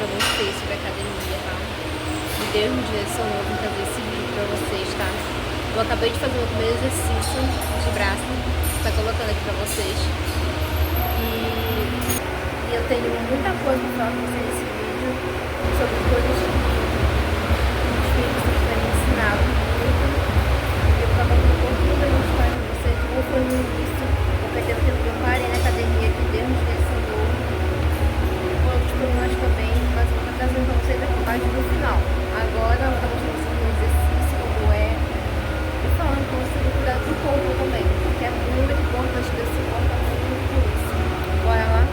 pra vocês sobre academia, tá? Me deu uma direção nova em fazer esse vídeo pra vocês, tá? Eu acabei de fazer o meu primeiro exercício de braço, tá colocando aqui pra vocês. E eu tenho muita coisa pra falar pra vocês nesse vídeo sobre coisas que os filhos têm me ensinado muito. Eu tava com um pouquinho da mostrar pra vocês como foi no início, porque teve tempo que eu parei na academia, que Deus me ensinou. Outros problemas também, mas eu vou estar trazendo pra vocês aqui mais no final. Agora eu vou mostrar pra vocês um exercício, como é, e falando com vocês do cuidado do corpo também, que é muito importante desse corpo, muito por isso. Bora lá?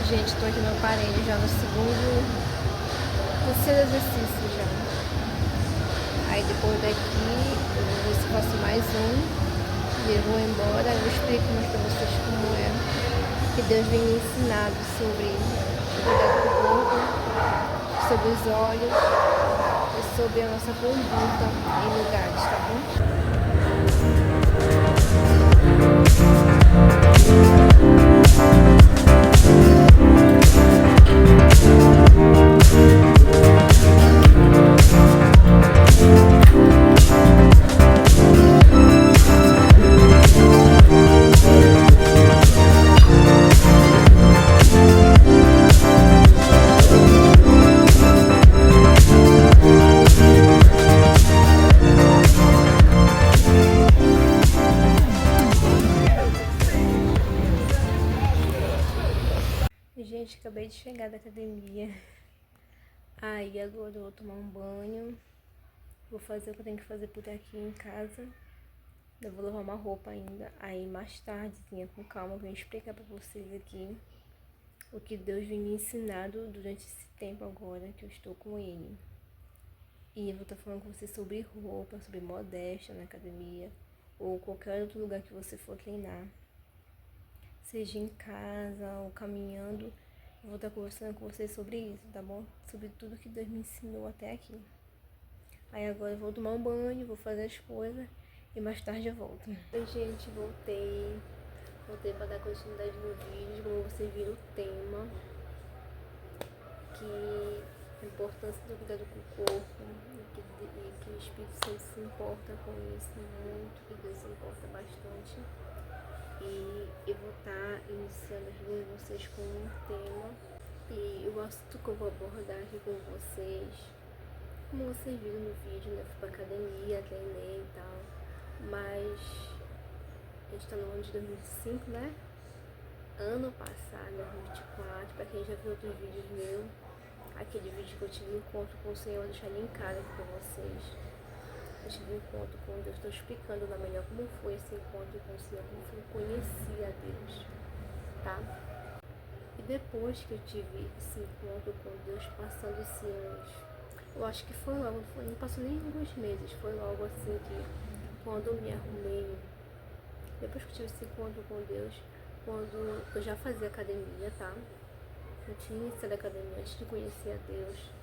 Gente, tô aqui no aparelho já no terceiro exercício já. Aí depois daqui eu vou ver se faço mais um e eu vou embora. Eu explico mais pra vocês como é que Deus vem me ensinado sobre cuidar do corpo, sobre os olhos e sobre a nossa conduta em lugares, tá bom? Gente, acabei de chegar da academia. Aí agora eu vou tomar um banho. Vou fazer o que eu tenho que fazer por aqui em casa. Eu vou lavar uma roupa ainda. Aí mais tardezinha, com calma, eu venho explicar pra vocês aqui o que Deus vem me ensinando durante esse tempo agora que eu estou com Ele. E eu vou estar falando com vocês sobre roupa, sobre modéstia na academia ou qualquer outro lugar que você for treinar. Seja em casa ou caminhando, eu vou estar conversando com vocês sobre isso, tá bom? Sobre tudo que Deus me ensinou até aqui. Aí agora eu vou tomar um banho, vou fazer as coisas e mais tarde eu volto. Oi gente, voltei para dar continuidade no vídeo, como vocês viram o tema, que a importância do cuidado com o corpo, e que o Espírito Santo se importa com isso muito, que Deus se importa bastante. E eu vou estar iniciando aqui com vocês com um tema, e o assunto que eu vou abordar aqui com vocês, como vocês viram no vídeo, né? Fui pra academia, treinei e tal, mas a gente tá no ano de 2005, né? Ano passado, 2024, pra quem já viu outros vídeos meus, aquele vídeo que eu tive um encontro com o Senhor, eu deixei linkado aqui pra vocês. Eu tive um encontro com Deus, estou explicando na melhor como foi esse encontro com o Senhor, como foi eu conheci a Deus, tá? E depois que eu tive esse encontro com Deus, passando esse anos, eu acho que foi logo, não passou nem alguns meses, foi logo assim que, quando eu me arrumei, depois que eu tive esse encontro com Deus, quando eu já fazia academia, tá? Eu tinha iniciado a academia antes de conhecer a Deus.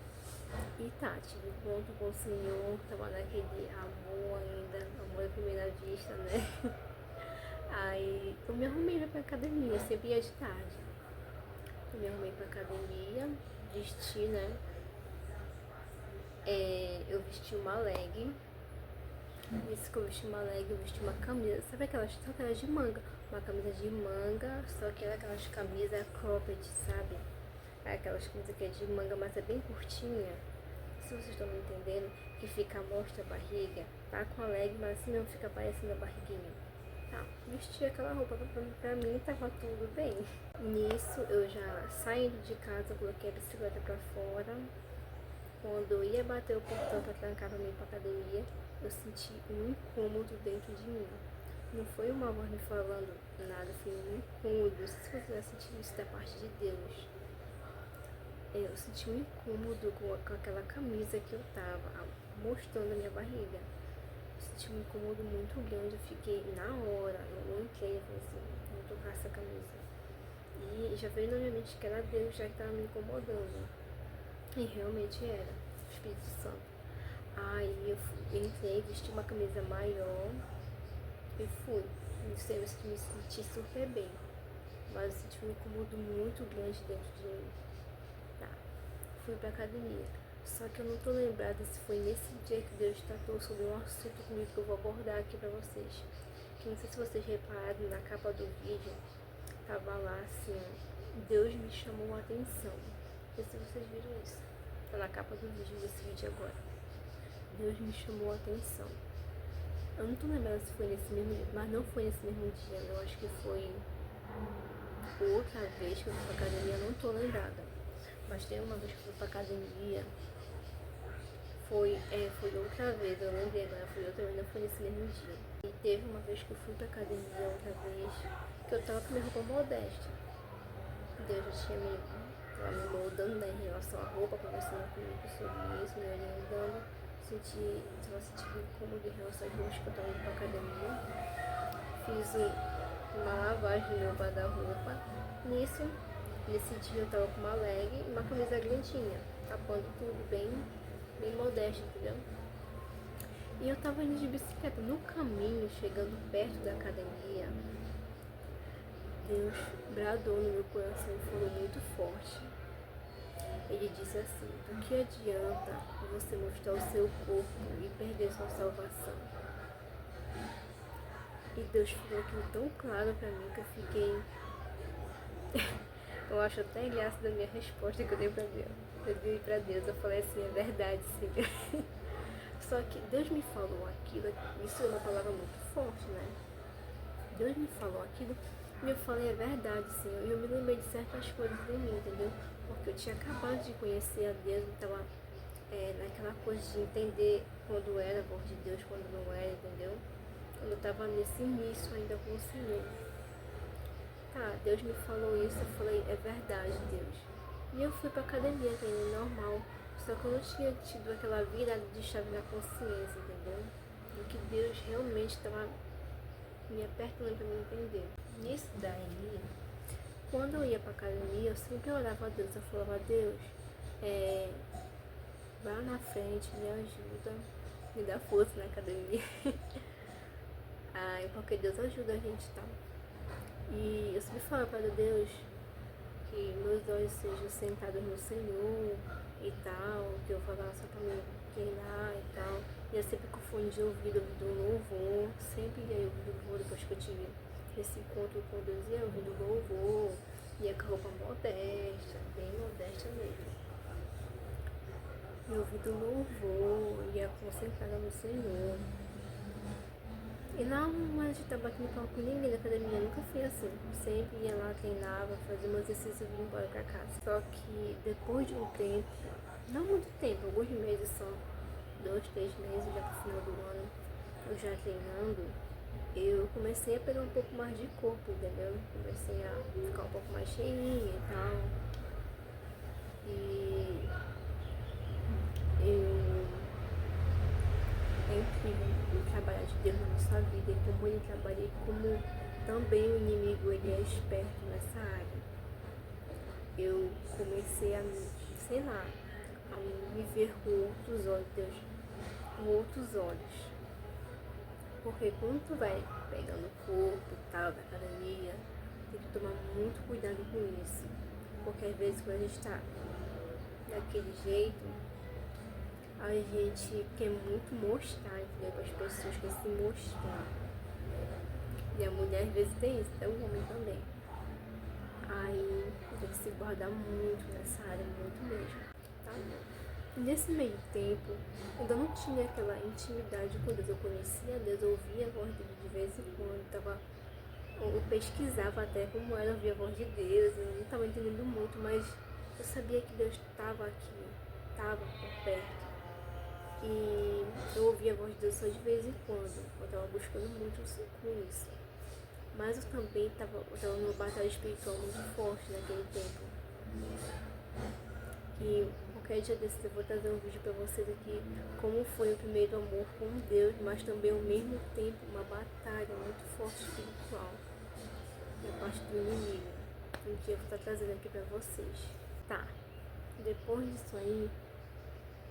E tá, tive encontro com o Senhor, tava naquele amor ainda, amor à primeira vista, né? Aí eu me arrumei pra academia, sempre ia de tarde. Eu me arrumei pra academia, vesti, né? Eu vesti uma leg. Isso que eu vesti uma leg, eu vesti uma camisa. Sabe aquelas de manga? Uma camisa de manga, só que era aquelas camisas cropped, sabe? Aquelas camisas que é de manga, mas é bem curtinha. Se vocês estão me entendendo, que fica mostra a barriga, tá com a leg, mas assim não fica aparecendo a barriguinha. Tá, vesti aquela roupa, pra mim tava tudo bem. Nisso eu já saindo de casa, coloquei a bicicleta pra fora, quando eu ia bater o portão para trancar pra mim ir pra academia, eu senti um incômodo dentro de mim. Não foi uma voz me falando nada, foi um incômodo. Não sei se você já sentiu isso da parte de Deus. Eu senti um incômodo com aquela camisa que eu tava, mostrando a minha barriga. Eu senti um incômodo muito grande, eu fiquei na hora, eu não entrei, eu falei assim, não vou tocar essa camisa. E já veio na minha mente que era Deus já que tava me incomodando. E realmente era, o Espírito Santo. Aí eu entrei, vesti uma camisa maior e fui. Não sei, eu me senti super bem. Mas eu senti um incômodo muito grande dentro de mim. Tá, fui pra academia. Só que eu não tô lembrada se foi nesse dia que Deus tratou sobre um assunto comigo que eu vou abordar aqui pra vocês. Que não sei se vocês repararam, na capa do vídeo, tava lá assim, Deus me chamou a atenção. Não sei se vocês viram isso. Tá na capa do vídeo, desse vídeo agora. Deus me chamou a atenção. Eu não tô lembrando se foi nesse mesmo dia, mas não foi nesse mesmo dia. Eu acho que foi outra vez que eu fui pra academia, não tô lembrada. Mas tem uma vez que eu fui pra academia, foi outra vez, eu lembrei agora, foi outra vez, não foi nesse mesmo dia. E teve uma vez que eu fui pra academia outra vez, que eu tava com minha roupa modesta. Deus já tinha tava me moldando, né, em relação à roupa, conversando comigo sobre isso, me orientando. Tava sentindo incômodo em relação às roupas que eu tava indo pra academia. Fiz uma lavagem no meu guarda-roupa. Nesse dia eu tava com uma leg e uma camisa grandinha, tapando tudo bem modesto, entendeu? E eu tava indo de bicicleta. No caminho, chegando perto da academia, Deus bradou no meu coração e falou muito forte. Ele disse assim: do que adianta você mostrar o seu corpo e perder sua salvação? E Deus falou aquilo tão claro pra mim que eu fiquei... Eu acho até graça da minha resposta que eu dei pra Deus. Eu falei assim, é verdade, sim. Só que Deus me falou aquilo, isso é uma palavra muito forte, né? Deus me falou aquilo e eu falei, é verdade, Senhor. E eu me lembrei de certas coisas de mim, entendeu? Porque eu tinha acabado de conhecer a Deus, então naquela coisa de entender quando era a voz de Deus, quando não era, entendeu? Quando eu tava nesse início ainda com o Senhor. Tá, Deus me falou isso, eu falei, é verdade, Deus. E eu fui pra academia, treino normal. Só que eu não tinha tido aquela virada de chave na consciência, entendeu? Do que Deus realmente estava me apertando pra me entender. Nisso daí, quando eu ia pra academia, eu sempre orava a Deus, eu falava, Deus, vai na frente, me ajuda, me dá força na academia. Porque Deus ajuda a gente, tá? E eu sempre falo para Deus que meus olhos sejam sentados no Senhor e tal, que eu vou lá só pra me treinar e tal. E eu sempre com fone de ouvido louvor, sempre ia ouvindo louvor depois que eu tive esse encontro com Deus, ia ouvindo louvor, ia com roupa modesta, bem modesta mesmo. Ia ouvindo louvor, ia concentrada no Senhor. E não mais de estar batendo papo com ninguém da academia, nunca fui assim. Sempre ia lá, treinava, fazia meu exercício e vinha embora pra casa. Só que depois de um tempo, não muito tempo, alguns meses só, 2, 3 meses, já pro final do ano, eu já treinando, eu comecei a pegar um pouco mais de corpo, entendeu? Comecei a ficar um pouco mais cheinha e tal. E é incrível o trabalho de Deus na nossa vida e como ele trabalha e como também o inimigo ele é esperto nessa área. Eu comecei a, sei lá, a me ver com outros olhos, Deus, com outros olhos. Porque quando tu vai pegando o corpo e tal, da academia, tem que tomar muito cuidado com isso. Porque às vezes quando a gente tá daquele jeito, a gente quer muito mostrar, entendeu? Para as pessoas, quer se mostrar. E a mulher às vezes tem isso, até o homem também. Aí tem que se guardar muito nessa área, muito mesmo, tá bom? Nesse meio tempo, eu ainda não tinha aquela intimidade com Deus. Eu conhecia Deus, eu ouvia a voz dele de vez em quando, eu pesquisava até como era ouvir a voz de Deus. Eu não estava entendendo muito, mas eu sabia que Deus estava aqui. estava por perto. E eu ouvia a voz de Deus só de vez em quando. Eu estava buscando muito com isso. Mas eu também estava numa batalha espiritual muito forte naquele tempo. E qualquer dia desses eu vou trazer um vídeo pra vocês aqui como foi o primeiro amor com Deus, mas também ao mesmo tempo uma batalha muito forte espiritual da parte do inimigo. Um dia eu vou estar trazendo aqui pra vocês. Tá, depois disso aí,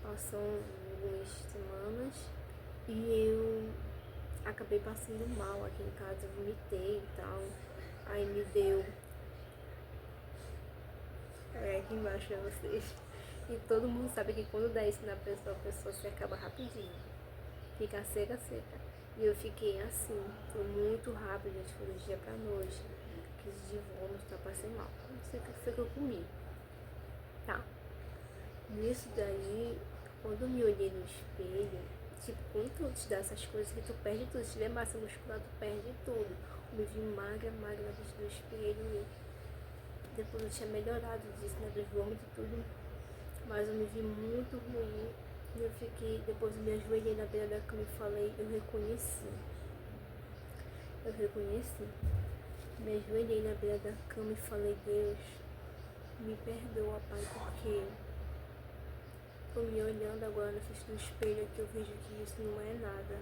passou algumas semanas e eu acabei passando mal aqui em casa, eu vomitei e tal. Aí me deu aqui embaixo pra vocês. E todo mundo sabe que quando dá isso na pessoa, a pessoa se acaba rapidinho. Fica seca, seca. E eu fiquei assim, foi muito rápido, gente, foi do dia pra noite. Crise de vômito, tá passando mal. Não sei o que foi que eu comi. Tá. Nisso daí, quando eu me olhei no espelho, tipo, quando tu te dá essas coisas que tu perde tudo, se tiver massa muscular, tu perde tudo. Eu me vi magra na frente do espelho e depois eu tinha melhorado disso, né, dos vômitos e tudo. Mas eu me vi muito ruim. Eu fiquei, depois eu me ajoelhei na beira da cama e falei, eu reconheci. Me ajoelhei na beira da cama e falei, Deus, me perdoa, Pai, porque tô me olhando agora na frente do espelho que eu vejo que isso não é nada.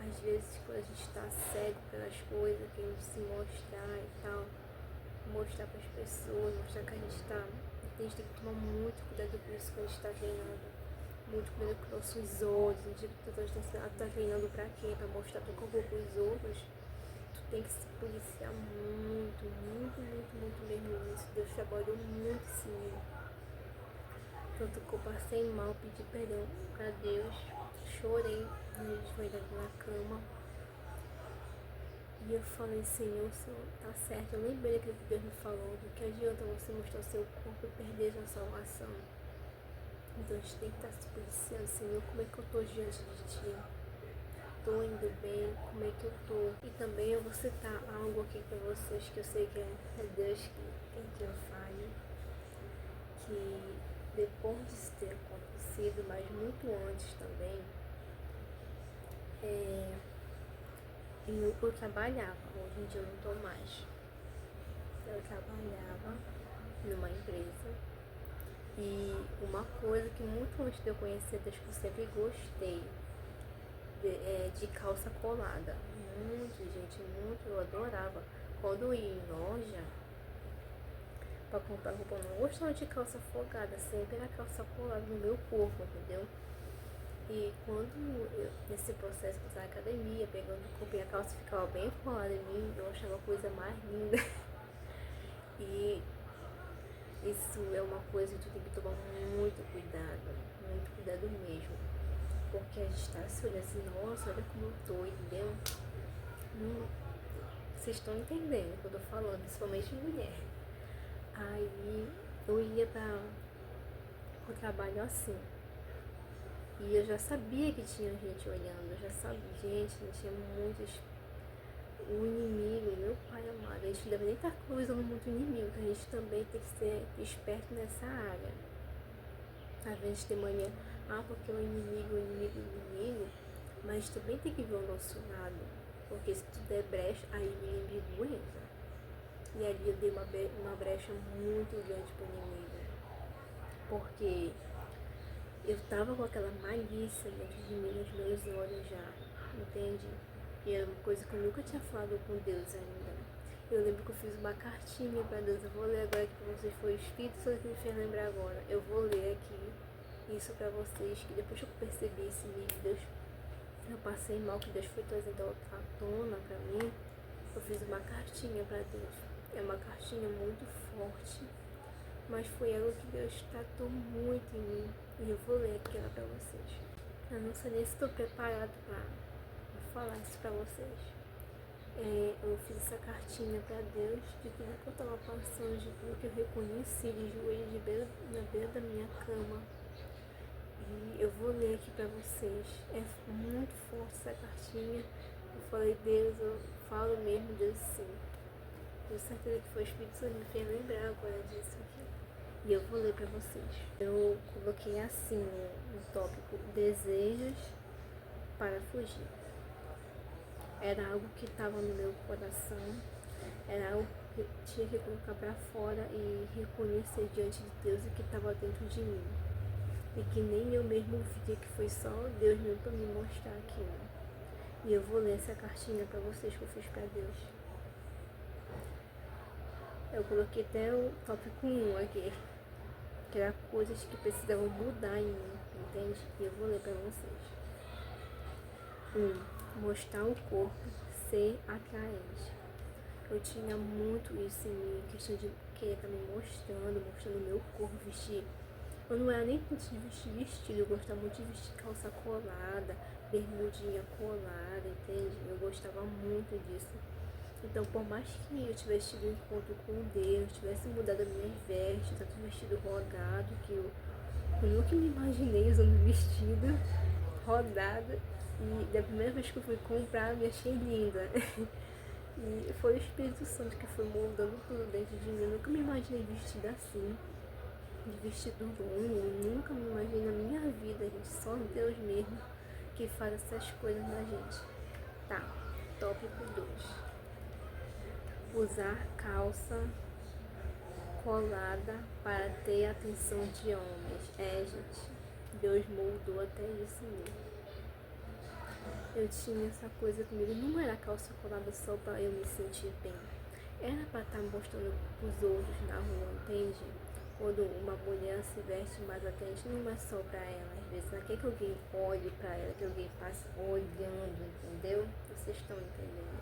Às vezes, quando a gente tá cego pelas coisas, querendo se mostrar e tal, mostrar pras pessoas, mostrar que a gente tá... A gente tem que tomar muito cuidado com isso quando a gente tá treinando. Muito cuidado com nossos olhos. A gente tá treinando pra quê? Pra mostrar teu corpo pros outros. Tu tem que se policiar muito mesmo nisso. Deus trabalhou muito sim. Tanto que eu passei mal, pedi perdão pra Deus. Chorei, foi na cama. E eu falei, Senhor, tá certo. Eu lembrei daquilo que Deus me falou, do que adianta você mostrar o seu corpo e perder a sua salvação. Então a gente tem que estar se policiando, Senhor, como é que eu tô diante de Ti? Tô indo bem, como é que eu tô? E também eu vou citar algo aqui pra vocês, que eu sei que é Deus que eu fale, que depois disso ter acontecido, mas muito antes também, eu trabalhava, hoje em dia eu não tô mais. Eu trabalhava numa empresa e uma coisa que muito antes de eu conhecer Deus, que eu sempre gostei de calça colada. Muito, gente, muito, eu adorava. Quando eu ia em loja pra comprar roupa, eu não gostava de calça folgada, sempre era calça colada no meu corpo, entendeu? E quando nesse processo de usar academia, pegando roupa e a calça ficava bem colada em mim, eu achava a coisa mais linda. E isso é uma coisa que tu tem que tomar muito cuidado mesmo. Porque a gente tá se olhando assim, nossa, olha como eu tô, entendeu? Vocês estão entendendo o que eu tô falando, principalmente mulher. Aí eu ia para o trabalho assim. E eu já sabia que tinha gente olhando, eu já sabia, gente, tinha muitos. O inimigo, meu pai amado, a gente não deve nem estar cruzando muito inimigo, que a gente também tem que ser esperto nessa área. Às vezes tem mania, porque o inimigo, mas também tem que ver o nosso lado, porque se tu der brecha, aí o inimigo entra. E ali eu dei uma brecha muito grande pro inimigo, porque eu tava com aquela malícia dentro de mim, nos meus olhos já, entende? E era uma coisa que eu nunca tinha falado com Deus ainda. Eu lembro que eu fiz uma cartinha pra Deus, eu vou ler agora aqui pra vocês, foi o Espírito Santo que me fez lembrar agora. Eu vou ler aqui isso pra vocês, que depois que eu percebi esse livro, Deus, eu passei mal, que Deus foi trazendo à tona pra mim, eu fiz uma cartinha pra Deus. É uma cartinha muito forte, mas foi algo que Deus tratou muito em mim. E eu vou ler aqui ela pra vocês. Eu não sei nem se estou preparado pra falar isso pra vocês. Eu fiz essa cartinha pra Deus de tudo que eu tava passando, de tudo que eu reconheci de joelho na beira da minha cama. E eu vou ler aqui pra vocês. É muito forte essa cartinha. Eu falei, Deus, eu falo mesmo, Deus sim. Tenho certeza que foi o Espírito Santo que me fez lembrar agora disso aqui. E eu vou ler para vocês. Eu coloquei assim no tópico: desejos para fugir. Era algo que estava no meu coração, era algo que eu tinha que colocar para fora e reconhecer diante de Deus o que estava dentro de mim. E que nem eu mesmo via, que foi só Deus mesmo para me mostrar aquilo. E eu vou ler essa cartinha para vocês que eu fiz para Deus. Eu coloquei até o tópico 1 aqui, que era coisas que precisavam mudar em mim, entende? E eu vou ler para vocês. 1. Mostrar o corpo, ser atraente. Eu tinha muito isso em mim, questão de querer estar me mostrando o meu corpo, vestir. Eu não era nem muito de vestir vestido, eu gostava muito de vestir calça colada, bermudinha colada, entende? Eu gostava muito disso. Então, por mais que eu tivesse tido um encontro com Deus, tivesse mudado as minhas vestes, tanto vestido rodado, que eu nunca me imaginei usando vestido rodado. E da primeira vez que eu fui comprar, eu me achei linda. E foi o Espírito Santo que foi moldando tudo dentro de mim. Eu nunca me imaginei vestida assim, de vestido longo. Eu nunca me imaginei na minha vida, gente. Só Deus mesmo que faz essas coisas na gente. Tá, tópico 2. Usar calça colada para ter a atenção de homens. Gente, Deus moldou até isso mesmo. Eu tinha essa coisa comigo, não era calça colada só para eu me sentir bem. Era para estar mostrando pros outros na rua, entende? Quando uma mulher se veste mais atraente, não é só para ela. Às vezes ela quer que alguém olhe para ela, que alguém passe olhando, entendeu? Vocês estão entendendo?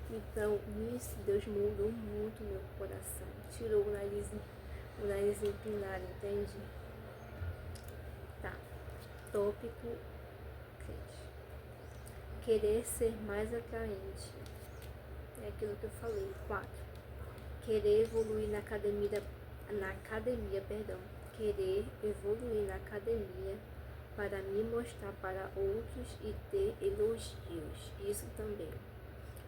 Então, nisso, Deus mudou muito meu coração. Tirou o nariz empinado, entende? Tá. Tópico 3. Querer ser mais atraente. É aquilo que eu falei. 4. Querer evoluir na academia, Querer evoluir na academia para me mostrar para outros e ter elogios. Isso também.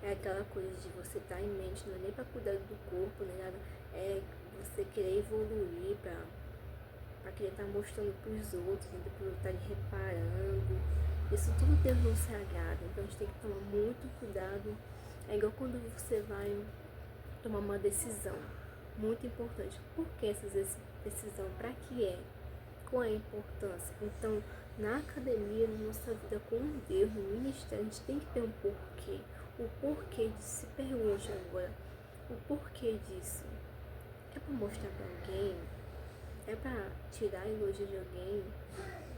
É aquela coisa de você estar em mente, não é nem para cuidar do corpo, nem nada. É você querer evoluir para querer estar mostrando para os outros, para estar reparando. Isso tudo Deus não se agrada, então a gente tem que tomar muito cuidado. É igual quando você vai tomar uma decisão muito importante. Por que essa decisão? Para que é? Qual é a importância? Então, na academia, na nossa vida com Deus, no ministério, a gente tem que ter um porquê. O porquê disso, se pergunte agora, o porquê disso? É para mostrar para alguém? É para tirar elogio de alguém?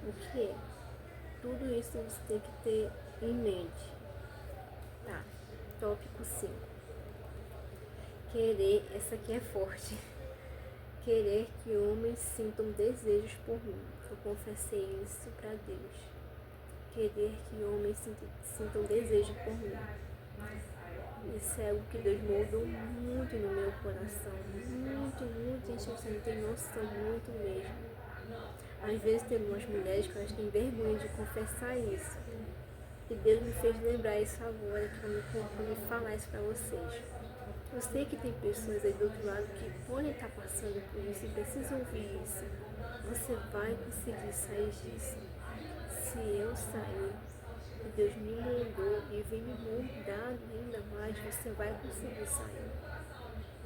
O que é? Tudo isso você tem que ter em mente. Tá, tópico 5. Querer, essa aqui é forte. Querer que homens sintam desejos por mim. Eu confessei isso para Deus. Querer que homens sintam desejo por mim. Isso é algo que Deus moldou muito no meu coração. Muito, gente, você não tem noção, muito mesmo. Às vezes tem umas mulheres que elas têm vergonha de confessar isso. E Deus me fez lembrar isso agora, para me falar isso para vocês. Eu sei que tem pessoas aí do outro lado que podem estar passando por isso e precisam ouvir isso. Você vai conseguir sair disso. Se eu sair, e Deus me moldou e vem me moldar ainda mais, você vai conseguir sair.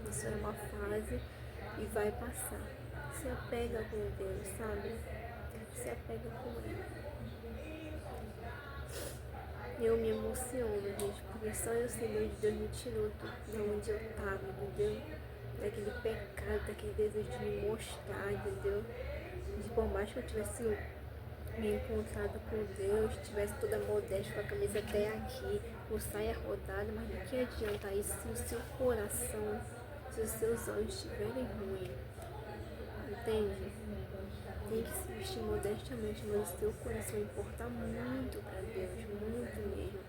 Isso é uma fase e vai passar. Se apega com Deus, sabe? Se apega com Ele. Eu me emociono, gente, porque só eu sei onde Deus me tirou de onde eu estava, entendeu? Daquele pecado, daquele desejo de me mostrar, entendeu? De por mais que eu tivesse me encontrado com Deus, tivesse toda modesta, com a camisa até aqui, com saia rodada, mas do que adianta isso se o seu coração, se os seus olhos estiverem ruins? Entende? Tem que se vestir modestamente, mas o seu coração importa muito para Deus, muito mesmo.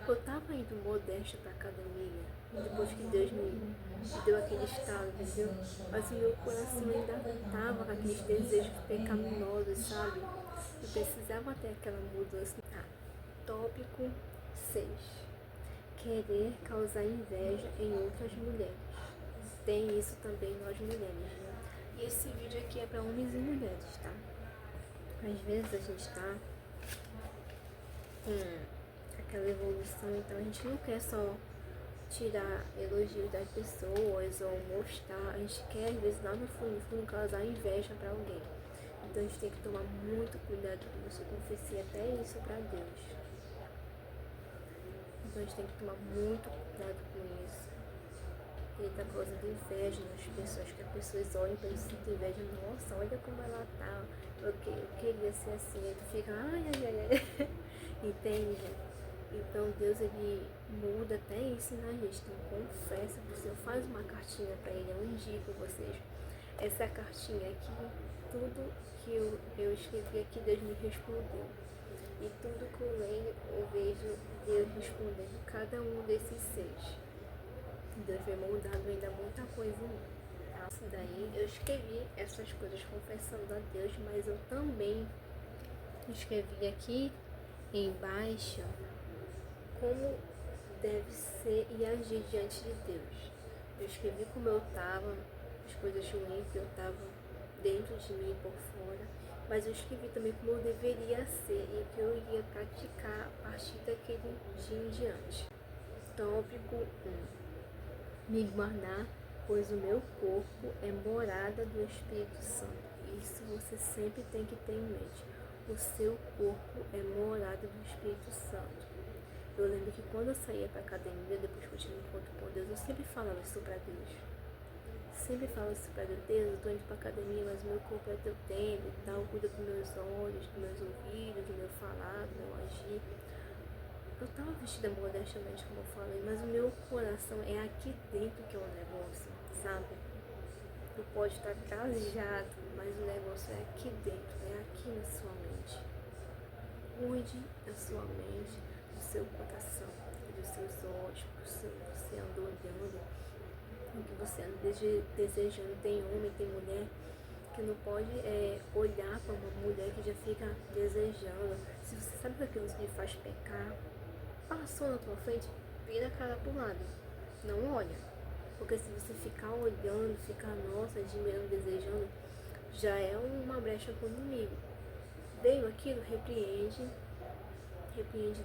Eu estava indo modesta para a academia, depois que Deus me deu aquele estado, entendeu? Mas o meu coração ainda estava com aqueles desejos pecaminosos, sabe? Eu precisava ter aquela mudança. Tópico 6. Querer causar inveja em outras mulheres. Tem isso também nós mulheres, né? E esse vídeo aqui é para homens e mulheres, tá? Às vezes a gente tá com aquela evolução, então a gente não quer só tirar elogios das pessoas ou mostrar, a gente quer às vezes lá no fundo causar inveja para alguém. Então a gente tem que tomar muito cuidado com isso, eu confessei até isso para Deus. Então a gente tem que tomar muito cuidado com isso. Ele tá causando inveja nas pessoas, que as pessoas olham para isso e sentem inveja, nossa, olha como ela tá, eu queria ser assim, aí tu fica, ai, entende? Então Deus, ele muda até isso na gente, então confessa pro Senhor, faz uma cartinha para ele, eu indico vocês, essa cartinha aqui, tudo que eu escrevi aqui, Deus me respondeu, e tudo que eu leio, eu vejo Deus respondendo cada um desses seis. Deus vem moldando ainda muita coisa em mim. Tá? Daí eu escrevi essas coisas confessando a Deus, mas eu também escrevi aqui embaixo como deve ser e agir diante de Deus. Eu escrevi como eu estava, as coisas ruins que eu estava dentro de mim e por fora, mas eu escrevi também como eu deveria ser e o que eu iria praticar a partir daquele dia em diante. Tópico 1. Me guardar, pois o meu corpo é morada do Espírito Santo. Isso você sempre tem que ter em mente. O seu corpo é morada do Espírito Santo. Eu lembro que quando eu saía para academia, depois que eu tive um encontro com Deus, eu sempre falava isso para Deus. Sempre falava isso para Deus. Deus, eu tô indo para academia, mas o meu corpo é teu templo e tal. Cuida dos meus olhos, dos meus ouvidos, do meu falar, do meu agir. Eu tava vestida modestamente, como eu falei, mas o meu coração é aqui dentro que é o negócio, sabe? Tu pode estar trajado, mas o negócio é aqui dentro, é aqui na sua mente. Cuide da sua mente, do seu coração, dos seus olhos, do que você anda olhando, o que você anda desejando. Tem homem, tem mulher que não pode olhar para uma mulher que já fica desejando. Se você sabe que aquilo te faz pecar, passou na tua frente, vira a cara pro lado, não olha, porque se você ficar olhando, ficar, nossa, admirando, desejando, já é uma brecha pro inimigo. Veio aquilo, repreende,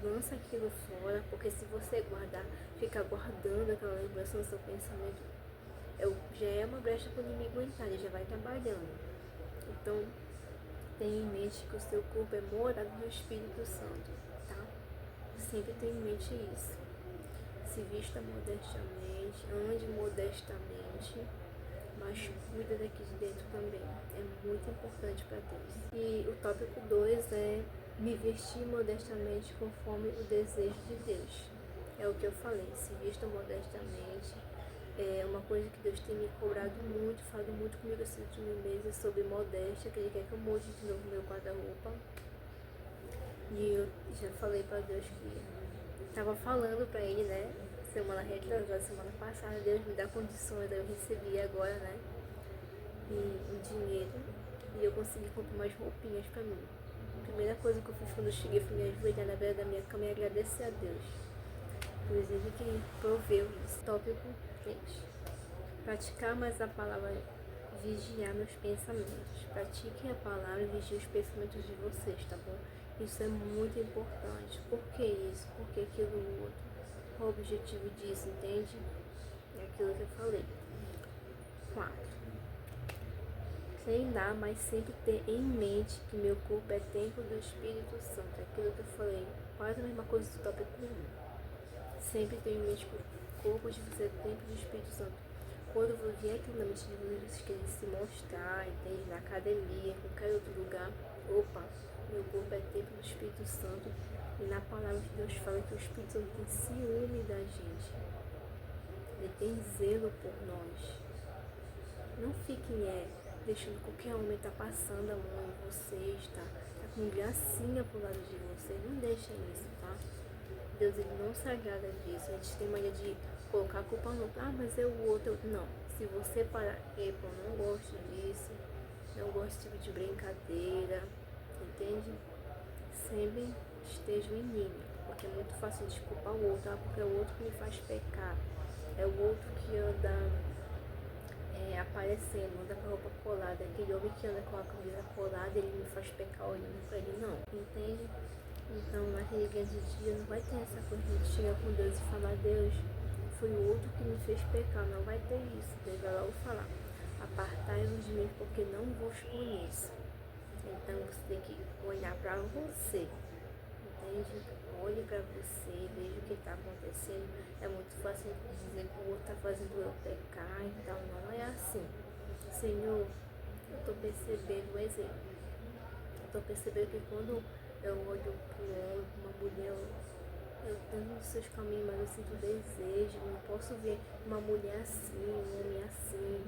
lança aquilo fora, porque se você guardar, ficar guardando aquela lembrança no seu pensamento, já é uma brecha pro inimigo entrar, ele já vai trabalhando. Então, tenha em mente que o seu corpo é morada do Espírito Santo, tá? Sempre tenha em mente isso. Se vista modestamente, ande modestamente, mas cuida daqui de dentro também. É muito importante para Deus. E o tópico 2 é me vestir modestamente conforme o desejo de Deus. É o que eu falei, se vista modestamente. É uma coisa que Deus tem me cobrado muito, falado muito comigo esses últimos meses sobre modéstia, que Ele quer que eu mude de novo meu guarda-roupa. E eu já falei para Deus que estava falando para Ele, né? Semana retrasada, semana passada, Deus me dá condições, aí eu recebi agora, né? E dinheiro. E eu consegui comprar umas roupinhas para mim. A primeira coisa que eu fiz quando eu cheguei foi me ajoelhar na beira da minha cama e agradecer a Deus. Inclusive que proveu isso. Tópico 3. Praticar mais a palavra, vigiar meus pensamentos. Pratiquem a palavra e vigiem os pensamentos de vocês, tá bom? Isso é muito importante. Por que isso? Por que aquilo outro? Qual o objetivo disso, entende? É aquilo que eu falei. 4. Treinar, mas sempre ter em mente que meu corpo é templo do Espírito Santo. É aquilo que eu falei. Quase a mesma coisa do tópico 1. Sempre ter em mente que o corpo de você é templo do Espírito Santo. Quando vier aqui na mente de vocês querem se mostrar, entende? Na academia, em qualquer outro lugar, opa, meu corpo é templo do Espírito Santo. E na palavra de Deus fala que o Espírito Santo tem ciúme da gente. Ele tem zelo por nós. Não fiquem deixando qualquer homem estar passando a mão em vocês, tá com gracinha pro lado de vocês. Não deixem isso, tá? Deus, ele não se agrada disso. A gente tem mania de colocar a culpa no outro. Ah, mas é o outro. Não. Se você parar, eu não gosto disso, não gosto desse tipo de brincadeira, entende? Sempre esteja em mim, porque é muito fácil de culpar o outro, porque é o outro que me faz pecar, é o outro que anda aparecendo, anda com a roupa colada, aquele homem que anda com a camisa colada, ele me faz pecar olhando pra ele, não, entende? Então, naquele grande dia, não vai ter essa coisa de chegar com Deus e falar: Deus, foi o outro que me fez pecar. Não vai ter isso. Deus vai logo falar: apartai-vos de mim, porque não vos conheço. Então, você tem que olhar para você, entende? Olhe para você, veja o que está acontecendo. É muito fácil dizer que o outro está fazendo eu pecar, então não é assim. Senhor, eu estou percebendo o exemplo. Eu estou percebendo que quando eu olho para um homem, uma mulher, eu tenho os seus caminhos, mas eu sinto desejo. Eu não posso ver uma mulher assim, um homem assim.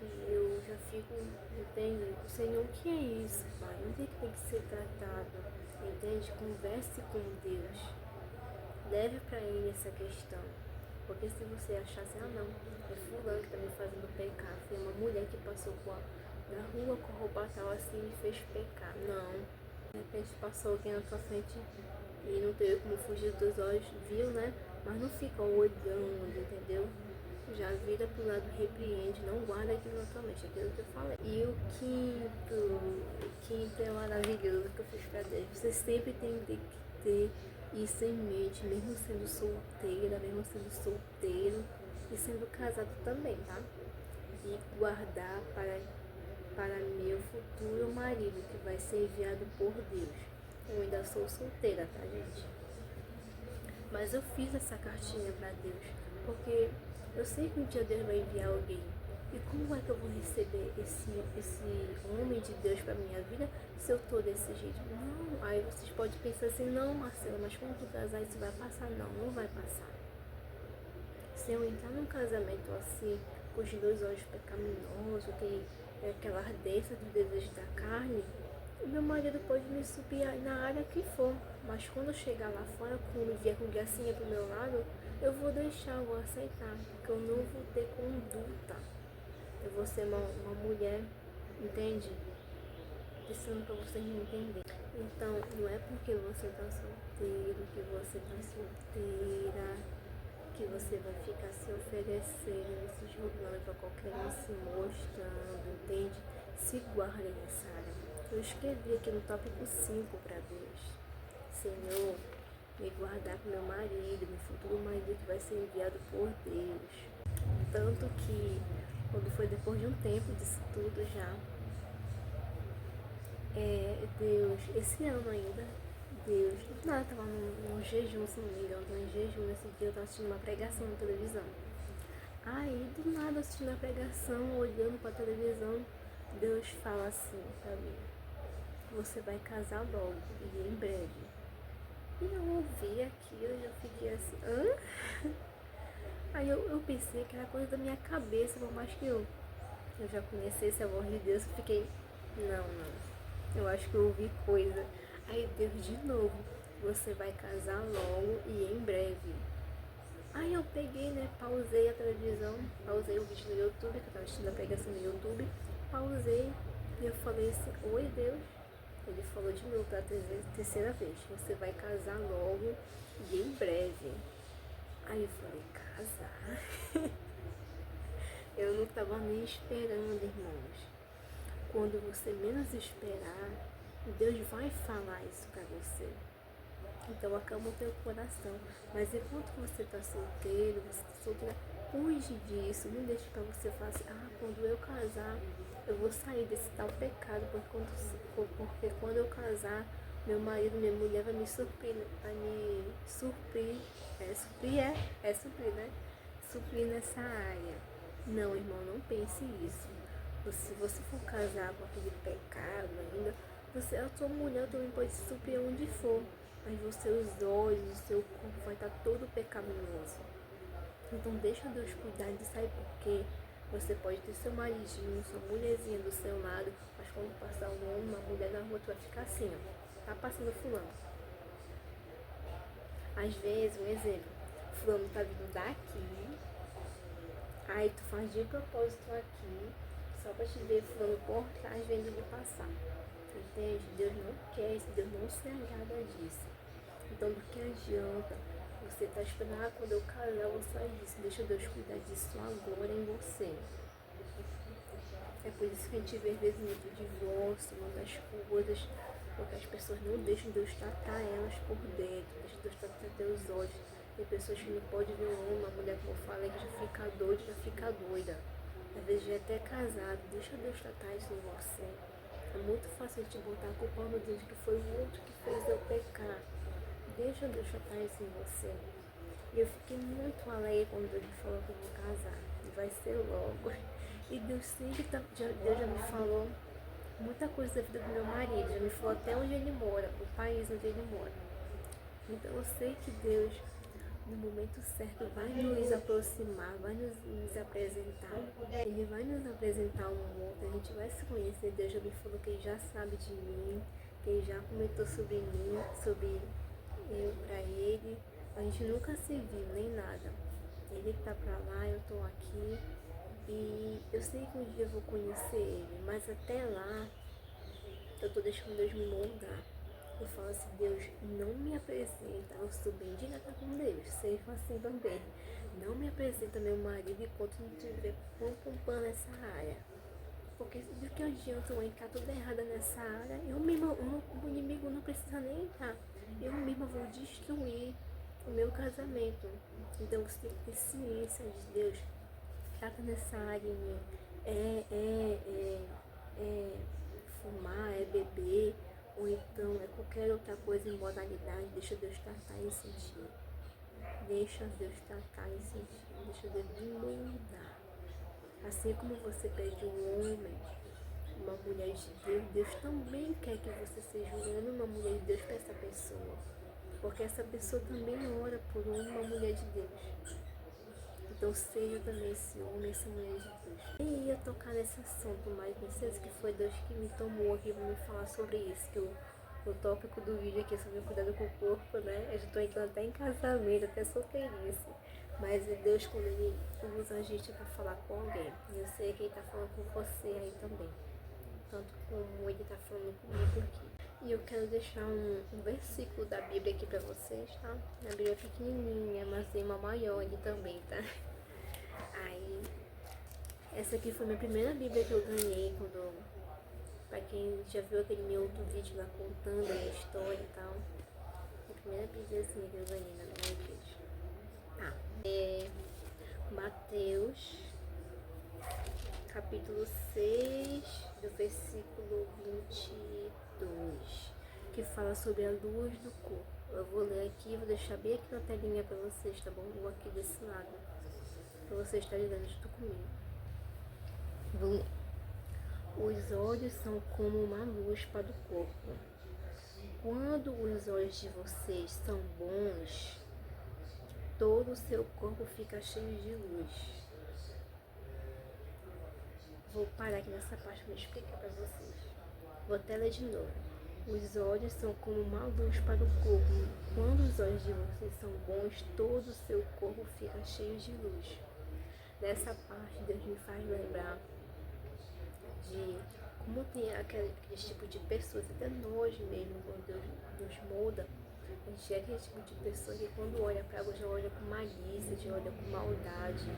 E eu já fico, entende? Senhor, o que é isso, Pai? Onde é que tem que ser tratado? Entende? Converse com Deus. Leve para ele essa questão. Porque se você achasse: ah, não, é fulano que está me fazendo pecar, foi uma mulher que passou na rua com roupa tal assim e fez pecar. Não. De repente passou alguém na tua frente e não teve como fugir dos teus olhos, viu, né? Mas não fica olhando, entendeu? Já vira pro lado, repreende, não guarda aquilo na tua mente, aquilo que eu falei. E o quinto é maravilhoso que eu fiz pra Deus. Você sempre tem que ter isso em mente, mesmo sendo solteira, mesmo sendo solteiro e sendo casado também, tá? E guardar para meu futuro marido, que vai ser enviado por Deus. Eu ainda sou solteira, tá, gente? Mas eu fiz essa cartinha para Deus, porque eu sei que um dia Deus vai enviar alguém. E como é que eu vou receber esse homem de Deus para minha vida se eu tô desse jeito? Não, aí vocês podem pensar assim: não, Marcela, mas quando tu casar isso vai passar? Não, não vai passar. Se eu entrar num casamento assim, com os dois olhos pecaminosos, que é aquela ardência do desejo da carne, o meu marido pode me subir na área que for, mas quando eu chegar lá fora, quando vier com gracinha pro meu lado, eu vou deixar, eu vou aceitar, porque eu não vou ter conduta. Eu vou ser uma mulher, entende? Pensando pra vocês me entenderem. Então, não é porque você tá solteiro, que você tá solteira, que você vai ficar se oferecendo, se jogando pra qualquer um, se mostrando, entende? Se guarde nessa área. Eu escrevi aqui no tópico 5 para Deus: Senhor, me guardar com meu marido, meu futuro marido que vai ser enviado por Deus. Tanto que, quando foi depois de um tempo disso tudo já, Deus, esse ano ainda, Deus, do nada, eu tava num jejum, se não me engano, tava em jejum nesse dia, eu tava assistindo uma pregação na televisão. Aí, do nada, assistindo a pregação, olhando pra televisão, Deus fala assim pra mim: você vai casar logo e em breve. E eu ouvi aquilo e eu fiquei assim: hã? Aí eu pensei que era coisa da minha cabeça, por mais que eu já conhecesse a voz de Deus, eu fiquei: não, eu acho que eu ouvi coisa. Aí Deus de novo: você vai casar logo e em breve. Aí eu peguei, né, pausei a televisão, pausei o vídeo no YouTube, que eu tava assistindo a pregação no YouTube, pausei e eu falei assim: oi, Deus. Ele falou de novo pela terceira vez: você vai casar logo e em breve. Aí eu falei: casar? Eu não tava nem esperando, irmãos. Quando você menos esperar, Deus vai falar isso pra você. Então acalma o teu coração. Mas enquanto você está solteiro, você está solteira, cuide disso. Não deixe para você falar assim: ah, quando eu casar, eu vou sair desse tal pecado, porque quando eu casar, meu marido, minha mulher vai me suprir, suprir, né? Suprir nessa área. Não, irmão, não pense isso. Se você for casar com aquele pecado ainda, a sua mulher também pode se suprir onde for. Mas os seus olhos, o seu corpo vai estar todo pecaminoso. Então deixa Deus cuidar disso aí, porque você pode ter seu maridinho, sua mulherzinha do seu lado, mas quando passar um homem, uma mulher na rua, tu vai ficar assim, ó. Tá passando fulano. Às vezes, um exemplo, fulano tá vindo daqui, aí tu faz de propósito aqui, só pra te ver fulano por trás vendo de passar. Entende? Deus não quer isso, Deus não se agrada disso. Então, do que adianta você estar esperando: quando eu casar eu vou sair disso? Deixa Deus cuidar disso agora em você. É por isso que a gente vê às vezes muito divórcio, muitas coisas, porque as pessoas não deixam Deus tratar elas por dentro, deixam Deus tratar teus olhos. Tem pessoas que não podem ver um homem, uma mulher, como eu falei, que já fica doida, já fica doida. Às vezes já é até casado, deixa Deus tratar isso em você. É muito fácil a gente botar a culpa no Deus que foi o outro que fez eu pecar. Deixa Deus tratar isso em você. E eu fiquei muito alegre quando Deus me falou que eu vou casar. E vai ser logo. E Deus sempre Deus já me falou muita coisa da vida do meu marido. Já me falou até onde ele mora, o país onde ele mora. Então eu sei que Deus, no momento certo, vai nos aproximar, vai nos apresentar. Ele vai nos apresentar um outro, a gente vai se conhecer. Deus já me falou que ele já sabe de mim, que ele já comentou sobre mim, sobre eu pra ele. A gente nunca se viu, nem nada. Ele tá pra lá, eu tô aqui. E eu sei que um dia eu vou conhecer ele, mas até lá eu tô deixando Deus me moldar. Eu falo assim, Deus, não me apresenta, eu sou bem direta com Deus, seja assim também. Não me apresenta meu marido enquanto não tiver pão nessa área. Porque do que adianta eu entrar toda errada nessa área, o inimigo não precisa nem entrar. Eu mesma vou destruir o meu casamento. Então você tem que ter ciência de Deus. Trata nessa área em mim. É fumar, é beber, ou então é qualquer outra coisa em modalidade. Deixa Deus tratar em sentido. Deixa Deus tratar em sentido. Deixa Deus me moldar. Assim como você pede um homem, uma mulher de Deus, Deus também quer que você seja um homem, uma mulher de Deus para essa pessoa. Porque essa pessoa também ora por uma mulher de Deus. Então seja também esse homem, essa mulher de Deus. Nem ia tocar nesse assunto, mas não sei se que foi Deus que me tomou aqui para me falar sobre isso. Que o tópico do vídeo aqui é sobre cuidado com o corpo, né? Eu já estou entrando até em casamento, até solteirice. Mas é Deus, quando Ele usa a gente para falar com alguém. E eu sei que Ele está falando com você aí também. Tanto como Ele está falando comigo aqui. E eu quero deixar um versículo da Bíblia aqui para vocês, tá? A Bíblia é pequenininha, mas tem uma maior ali também, tá? Aí, essa aqui foi minha primeira Bíblia que eu ganhei quando... Pra quem já viu aquele meu outro vídeo lá contando a minha história e tal. A primeira Bíbliazinha que eu ganhei na minha igreja. Tá. Mateus, capítulo 6, do versículo 22, que fala sobre a luz do corpo. Eu vou ler aqui, vou deixar bem aqui na telinha pra vocês, tá bom? Vou aqui desse lado, pra vocês estarem lendo junto comigo. Vou ler. Os olhos são como uma luz para o corpo. Quando os olhos de vocês são bons, todo o seu corpo fica cheio de luz. Vou parar aqui nessa parte para explicar para vocês. Vou até ler de novo. Os olhos são como uma luz para o corpo. Quando os olhos de vocês são bons, todo o seu corpo fica cheio de luz. Nessa parte, Deus me faz lembrar de como tem aquele tipo de pessoas, até nós mesmo, quando Deus molda, a gente é aquele tipo de pessoa que quando olha para água já olha com malícia, já olha com maldade.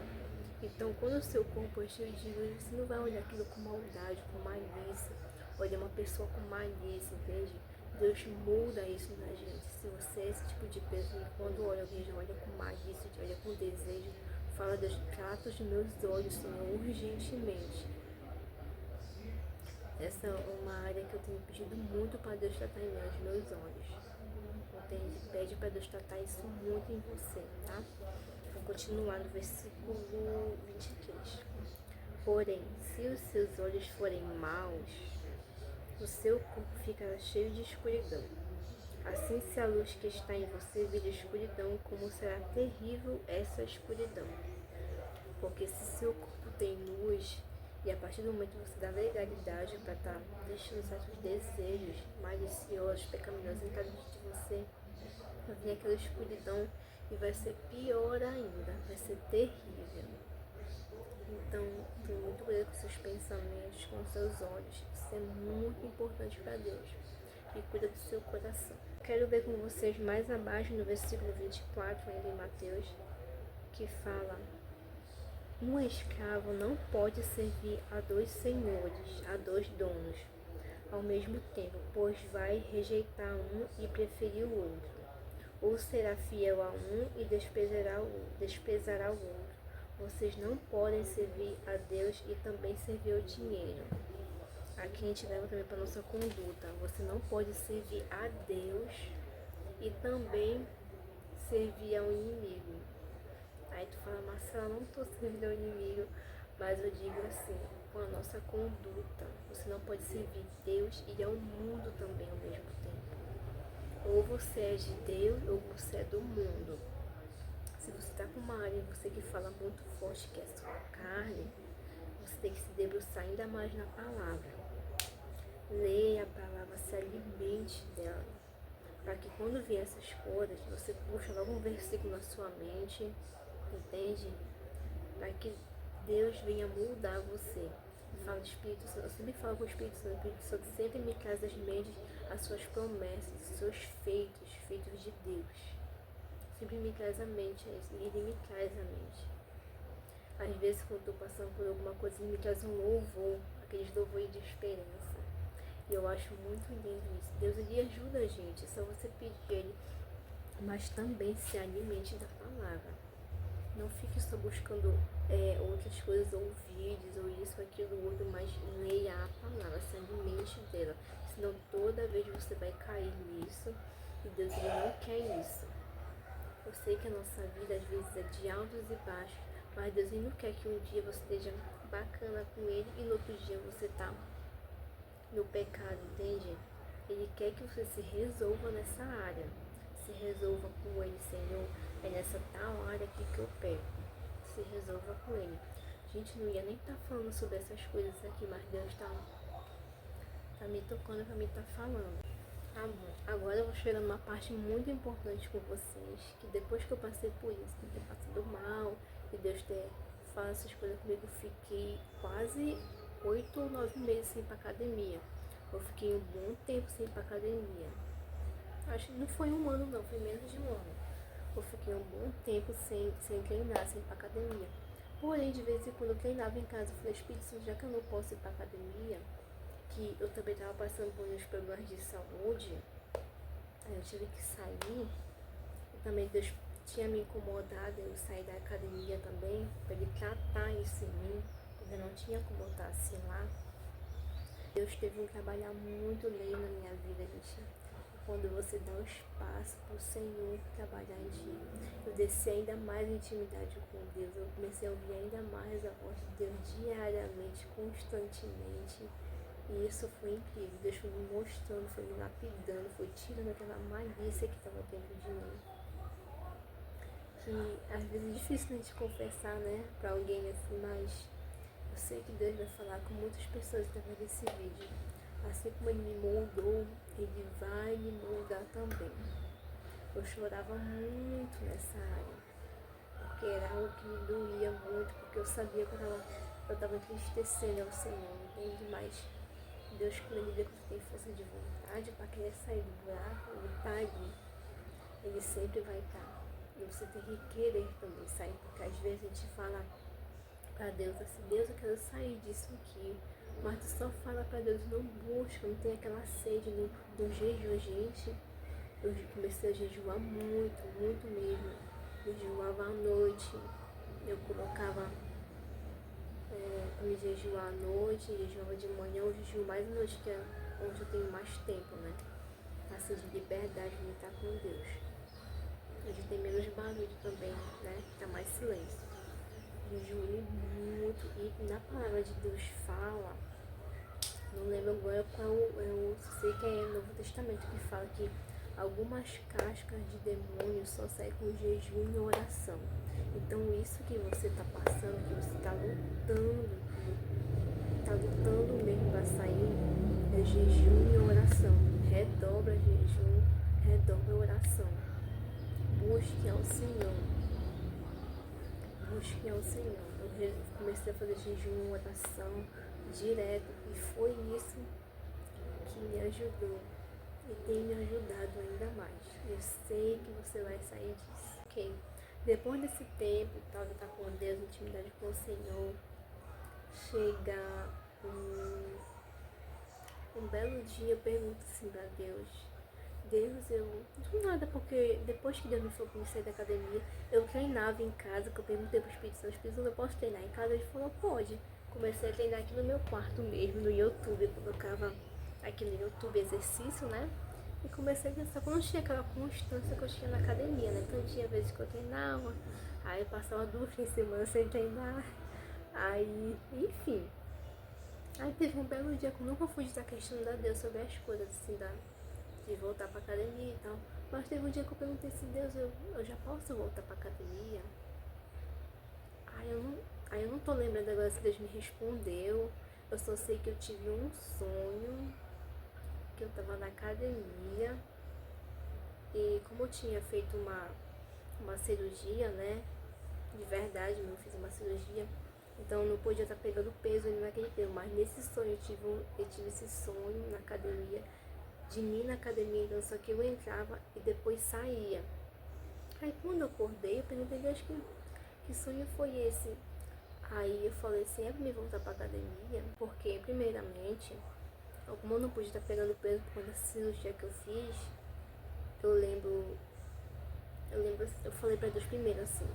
Então quando o seu corpo é cheio de luz, você não vai olhar aquilo com maldade, com malícia, olha uma pessoa com malícia, entende? Deus molda isso na gente. Se você é esse tipo de pessoa que quando olha alguém já olha com malícia, já olha com desejo, fala, Deus, trata os meus olhos, Senhor, urgentemente. Essa é uma área que eu tenho pedido muito para Deus tratar em meus olhos. Entende? Pede para Deus tratar isso muito em você, tá? Vou continuar no versículo 23. Porém, se os seus olhos forem maus, o seu corpo ficará cheio de escuridão. Assim, se a luz que está em você vir escuridão, como será terrível essa escuridão. Porque se seu corpo tem luz, e a partir do momento que você dá legalidade para estar deixando certos desejos maliciosos, pecaminosos em cada de você, vai vir aquela escuridão e vai ser pior ainda, vai ser terrível. Então, tenha muito cuidado com seus pensamentos, com seus olhos. Isso é muito importante para Deus. E cuida do seu coração. Quero ver com vocês mais abaixo no versículo 24, ainda em Mateus, que fala: Um escravo não pode servir a dois senhores, a dois donos, ao mesmo tempo, pois vai rejeitar um e preferir o outro. Ou será fiel a um e desprezará o outro. Vocês não podem servir a Deus e também servir ao dinheiro. Aqui a gente leva também para nossa conduta. Você não pode servir a Deus e também servir ao inimigo. Aí tu fala, Marcela, não estou servindo ao inimigo, mas eu digo assim, com a nossa conduta, você não pode servir Deus e ao mundo também ao mesmo tempo. Ou você é de Deus ou você é do mundo. Se você está com uma área, você que fala muito forte, que é a sua carne, você tem que se debruçar ainda mais na palavra. Leia a palavra, se alimente dela, para que quando vier essas coisas, você puxa logo um versículo na sua mente, entende? Para que Deus venha mudar você. Fala Espírito Santo, eu sempre falo com o Espírito Santo sempre me traz às mentes as suas promessas, os seus feitos, feitos de Deus. Sempre me traz à mente isso, e Ele me traz à mente. Às vezes quando eu estou passando por alguma coisa, Ele me traz um louvor, aqueles louvores de esperança. E eu acho muito lindo isso. Deus, Ele ajuda a gente, é só você pedir a Ele, mas também se alimente da palavra. Não fique só buscando outras coisas, ou vídeos, ou isso, aquilo, outro, mas leia a palavra, se alimente dela. Senão toda vez você vai cair nisso, e Deus, Ele não quer isso. Eu sei que a nossa vida às vezes é de altos e baixos, mas Deus, Ele não quer que um dia você esteja bacana com Ele e no outro dia você tá no pecado, entende? Ele quer que você se resolva nessa área. Se resolva com Ele, Senhor. É nessa tal área aqui que eu pego. Se resolva com Ele. A gente não ia nem estar falando sobre essas coisas aqui, mas Deus tá me tocando pra mim estar falando. Tá bom. Agora eu vou chegar numa parte muito importante com vocês, que depois que eu passei por isso, de ter passado mal, e Deus ter falado essas coisas comigo, eu fiquei quase 8 ou 9 meses sem ir pra academia. Eu fiquei um bom tempo sem ir pra academia. Acho que não foi um ano não, foi menos de um ano. Eu fiquei um bom tempo sem treinar, sem ir pra academia. Porém, de vez em quando eu treinava em casa, eu falei, Espírito Santo, já que eu não posso ir pra academia, que eu também estava passando por uns problemas de saúde, aí eu tive que sair, e também Deus tinha me incomodado eu sair da academia também, para Ele tratar isso em mim, porque eu não tinha como eu estar assim lá. Deus teve um trabalhar muito lindo na minha vida, gente. Quando você dá o espaço para o Senhor trabalhar em ti, eu desci ainda mais em intimidade com Deus, eu comecei a ouvir ainda mais a voz de Deus diariamente, constantemente. E isso foi incrível. Deus foi me mostrando, foi me lapidando, foi tirando aquela malícia que estava dentro de mim. Que às vezes é difícil a gente confessar, né, pra alguém assim, mas eu sei que Deus vai falar com muitas pessoas através desse vídeo. Assim como Ele me moldou, Ele vai me moldar também. Eu chorava muito nessa área, porque era algo que me doía muito, porque eu sabia que eu estava entristecendo ao Senhor, entende? Mas Deus, quando Ele vê que você tem força de vontade para querer sair do buraco, Ele está ali. Ele sempre vai estar. E você tem que querer também sair, porque às vezes a gente fala para Deus assim, Deus, eu quero sair disso aqui. Mas tu só fala para Deus, não busca, não tem aquela sede do jejum, gente. Eu comecei a jejuar muito, muito mesmo. Eu jejuava à noite, eu colocava me jejuar à noite, jejuava de manhã, eu jejuo mais à noite, que é onde eu tenho mais tempo, né? Assim, de liberdade de estar com Deus. Onde tem menos barulho também, né? Tá mais silêncio. Jejuei muito, e na palavra de Deus fala, não lembro agora qual, eu sei que é no Novo Testamento que fala que algumas cascas de demônio só saem com jejum e oração. Então isso que você está passando, que você está lutando mesmo para sair, é jejum e oração. Redobra jejum, redobra oração. Busque ao Senhor. Busque ao Senhor. Eu comecei a fazer jejum e oração direto, e foi isso que me ajudou e tem me ajudado ainda mais. Eu sei que você vai sair disso. Ok? Depois desse tempo e tal, de estar com Deus, intimidade com o Senhor, chega um belo dia, eu pergunto assim pra Deus, Deus, eu do nada, porque depois que Deus me falou pra me sair da academia, eu treinava em casa, que eu perguntei pro Espírito Santo, Espírito Santo, eu posso treinar em casa? Ele falou, pode. Comecei a treinar aqui no meu quarto mesmo, no YouTube, eu colocava aqui no YouTube exercício, né? E comecei a pensar, quando eu tinha aquela constância que eu tinha na academia, né? Então tinha vezes que eu treinava, aí eu passava 2 semanas sem treinar, aí, enfim. Aí teve um belo dia que eu nunca fui estar questionando a Deus sobre as coisas, assim, de voltar pra academia e tal. Mas teve um dia que eu perguntei assim, Deus, eu já posso voltar pra academia? Aí eu não tô lembrando agora se Deus me respondeu. Eu só sei que eu tive um sonho, que eu tava na academia. E como eu tinha feito uma cirurgia, né? De verdade, eu fiz uma cirurgia. Então não podia estar pegando peso ali naquele tempo. Mas nesse sonho eu tive esse sonho na academia, de mim na academia, então só que eu entrava e depois saía. Aí quando eu acordei, eu perguntei, Deus, que sonho foi esse? Aí eu falei assim, é pra me voltar pra academia? Porque primeiramente, como eu não podia estar pegando peso por conta da cirurgia que eu fiz, eu lembro, eu falei pra Deus primeiro assim,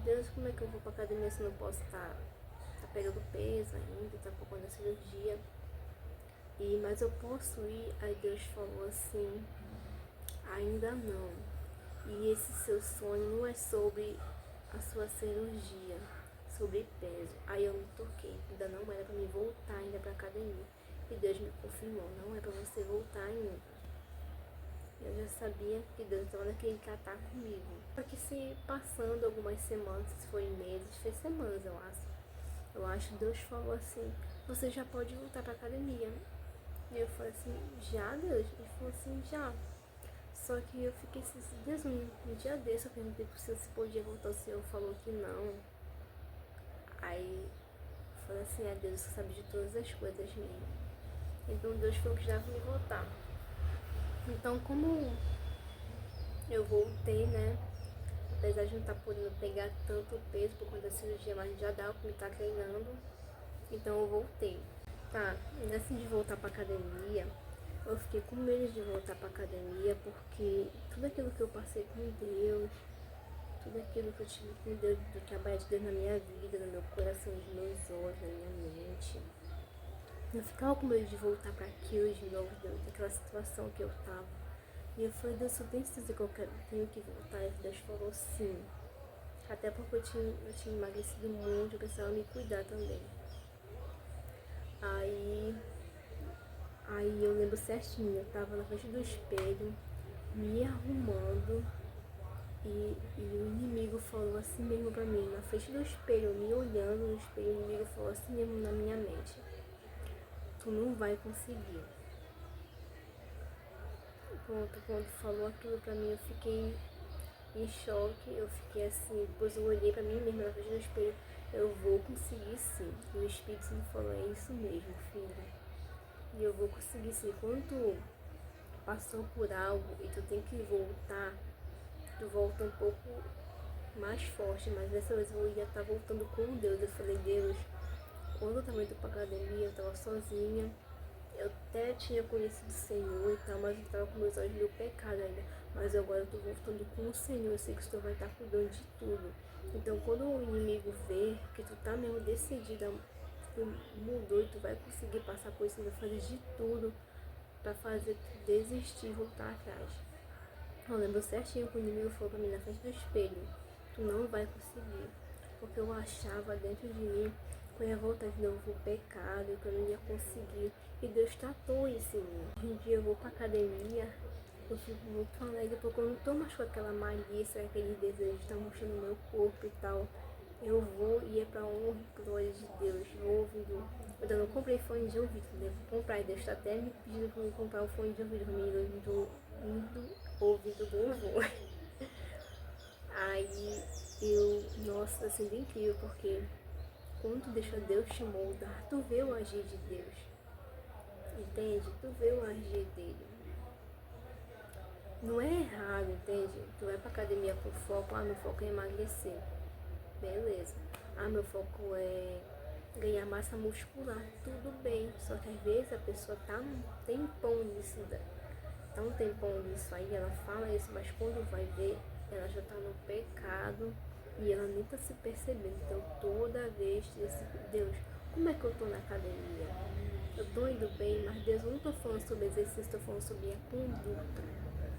Deus, como é que eu vou pra academia se eu não posso estar pegando peso ainda, tá por conta da cirurgia? Mas eu posso ir? Aí Deus falou assim, ainda não. E esse seu sonho não é sobre a sua cirurgia, sobre peso. Aí eu me toquei, ainda não era pra me voltar ainda pra academia. E Deus me confirmou, não é pra você voltar ainda. Eu já sabia que Deus estava naquele tratar comigo. Só que se passando algumas semanas, se foi meses, foi semanas eu acho. Eu acho que Deus falou assim, você já pode voltar pra academia. E eu falei assim, já Deus? Ele falou assim, já. Só que eu fiquei assim, Deus, um dia desse eu perguntei pro senhor se podia voltar, o senhor falou que não. Aí eu falei assim, Deus, você sabe de todas as coisas mesmo. Então Deus falou que já vai me voltar. Então como eu voltei, né? Apesar de não estar podendo pegar tanto peso por conta da cirurgia, mas já dá pra me estar treinando. Então eu voltei. Tá, nessa de voltar pra academia, eu fiquei com medo de voltar pra academia porque tudo aquilo que eu passei com Deus, tudo aquilo que eu tive com Deus, do trabalho de Deus na minha vida, no meu coração, nos meus olhos, na minha mente, eu ficava com medo de voltar para aquilo de novo, daquela situação que eu tava. E eu falei, Deus, eu tenho certeza que eu tenho que voltar. E Deus falou sim. Até porque eu tinha emagrecido muito, eu precisava me cuidar também. Aí, aí eu lembro certinho, eu tava na frente do espelho, me arrumando, e o inimigo falou assim mesmo pra mim, na frente do espelho, me olhando no espelho, o inimigo falou assim mesmo na minha mente, tu não vai conseguir. Pronto, quando falou aquilo pra mim, eu fiquei em choque, eu fiquei assim, depois eu olhei pra mim mesmo na frente do espelho, eu vou conseguir sim. E o Espírito me falou, é isso mesmo, filha. E eu vou conseguir sim. Quando tu passou por algo e tu tem que voltar, tu volta um pouco mais forte, mas dessa vez eu ia estar voltando com Deus. Eu falei, Deus, quando eu tava indo pra academia, eu tava sozinha, eu até tinha conhecido o Senhor e tal, mas eu tava com meus olhos no pecado ainda. Mas agora eu tô voltando com o Senhor, eu sei que o Senhor vai estar cuidando de tudo. Então quando o inimigo vê que tu tá mesmo decidida, tu mudou e tu vai conseguir passar por isso, tu vai fazer de tudo pra fazer tu desistir e voltar atrás. Eu lembro certinho que o inimigo falou pra mim na frente do espelho, tu não vai conseguir. Porque eu achava dentro de mim que eu ia voltar de novo pro pecado, que eu não ia conseguir. E Deus tratou isso em mim. Hoje em dia eu vou pra academia, eu fico muito alegre porque eu não tô mais com aquela malícia, aquele desejo de estar mostrando meu corpo e tal. Eu vou e é pra honra e glória de Deus. Vou ouvindo. Eu ainda não comprei fone de ouvido, né? Vou comprar. E Deus tá até me pedindo pra eu comprar um fone de ouvido, indo ouvindo louvor. Aí nossa, assim, é incrível, porque quando tu deixa Deus te moldar, tu vê o agir de Deus, entende? Tu vê o agir dele. Não é errado, entende? Tu vai pra academia com foco, meu foco é emagrecer. Beleza. Meu foco é ganhar massa muscular. Tudo bem. Só que às vezes a pessoa tá um tempão nisso, tá um tempão nisso aí, ela fala isso, mas quando vai ver, ela já tá no pecado e ela nem tá se percebendo. Então toda vez, Deus, como é que eu tô na academia? Eu tô indo bem, mas Deus, eu não tô falando sobre exercício, tô falando sobre a conduta.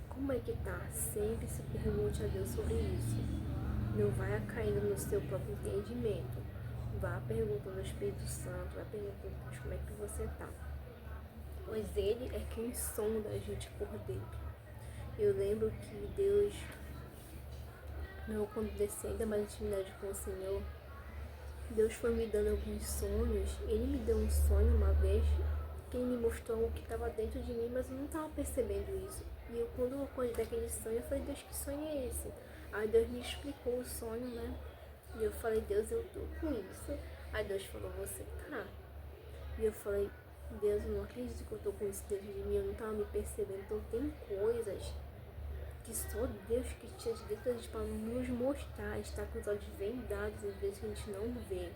Como é que tá? Sempre se pergunte a Deus sobre isso. Não vai caindo no seu próprio entendimento. Vá perguntando ao Espírito Santo, vai perguntando a Deus como é que você tá. Pois Ele é quem sonda a gente por dentro. Eu lembro que Deus, quando desci ainda mais intimidade com o Senhor, Deus foi me dando alguns sonhos. Ele me deu um sonho uma vez que ele me mostrou o que estava dentro de mim, mas eu não estava percebendo isso. E eu, quando eu acordei daquele sonho, eu falei, Deus, que sonho é esse? Aí Deus me explicou o sonho, né? E eu falei, Deus, eu tô com isso. Aí Deus falou, você tá. E eu falei, Deus, eu não acredito que eu tô com isso dentro de mim, eu não tava me percebendo. Então tem coisas que só Deus que tira de dentro da gente para nos mostrar. A gente tá com os olhos vendados, às vezes que a gente não vê.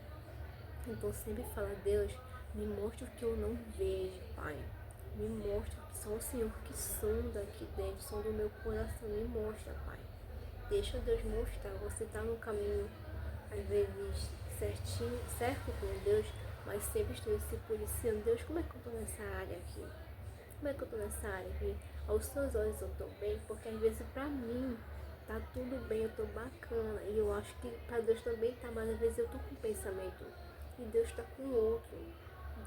Então sempre fala, Deus, me mostra o que eu não vejo, Pai. Me mostra que só o Senhor que sonda aqui dentro, sonda o meu coração, me mostra, Pai. Deixa Deus mostrar, você tá no caminho, às vezes, certinho, certo com Deus, mas sempre estou se policiando. Deus, como é que eu tô nessa área aqui? Como é que eu tô nessa área aqui? Aos seus olhos eu tô bem, porque às vezes pra mim tá tudo bem, eu tô bacana. E eu acho que pra Deus também tá, mas às vezes eu tô com um pensamento e Deus tá com outro.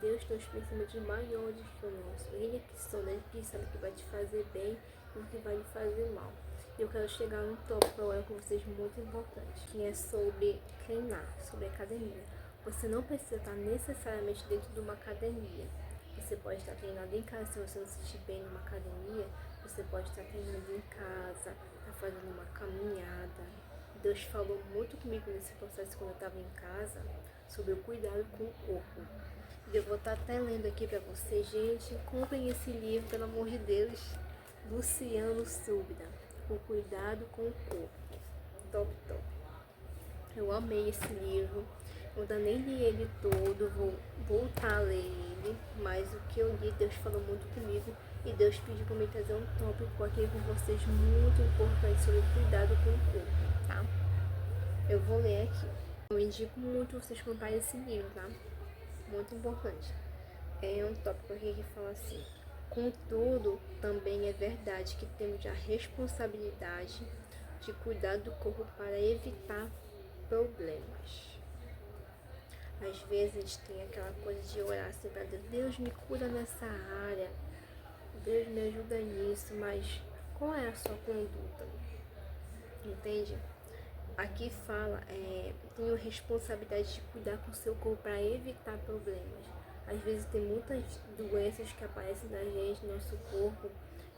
Deus tem os pensamentos maiores que o nosso. Ele é que sonda, ele que sabe o que vai te fazer bem e o que vai lhe fazer mal. Eu quero chegar num tópico agora com vocês muito importante, que é sobre treinar, sobre academia. Você não precisa estar necessariamente dentro de uma academia. Você pode estar treinando em casa, se você não se sentir bem numa academia, você pode estar treinando em casa, estar fazendo uma caminhada. Deus falou muito comigo nesse processo quando eu estava em casa, sobre o cuidado com o corpo. E eu vou estar até lendo aqui para vocês, gente, comprem esse livro, pelo amor de Deus, Luciano Subida, O Cuidado com o Corpo. Top, top. Eu amei esse livro. Eu ainda nem li ele todo, vou voltar a ler ele, mas o que eu li, Deus falou muito comigo e Deus pediu para me trazer um tópico aqui com vocês muito importante sobre cuidado com o corpo, tá? Eu vou ler aqui. Eu indico muito vocês comprarem esse livro, tá? Muito importante. É um tópico aqui que fala assim: contudo, também é verdade que temos a responsabilidade de cuidar do corpo para evitar problemas. Às vezes a gente tem aquela coisa de orar assim para Deus, Deus me cura nessa área, Deus me ajuda nisso, mas qual é a sua conduta? Entende? Aqui fala, tenho responsabilidade de cuidar com o seu corpo para evitar problemas. Às vezes tem muitas doenças que aparecem na gente, no nosso corpo,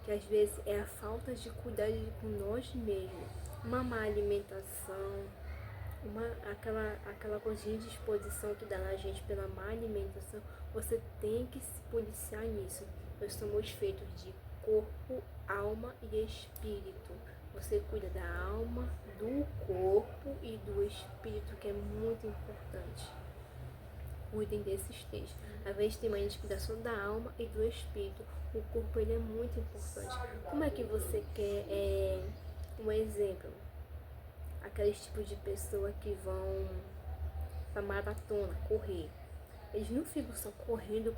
que às vezes é a falta de cuidar com nós mesmos. Uma má alimentação, aquela coisinha de disposição que dá na gente pela má alimentação, você tem que se policiar nisso. Nós somos feitos de corpo, alma e espírito. Você cuida da alma, do corpo e do espírito, que é muito importante. Cuidem desses três. Às vezes tem uma gente que cuida só da alma e do espírito. O corpo ele é muito importante. Como é que você quer um exemplo? Aqueles tipos de pessoa que vão pra maratona, correr. Eles não ficam só correndo,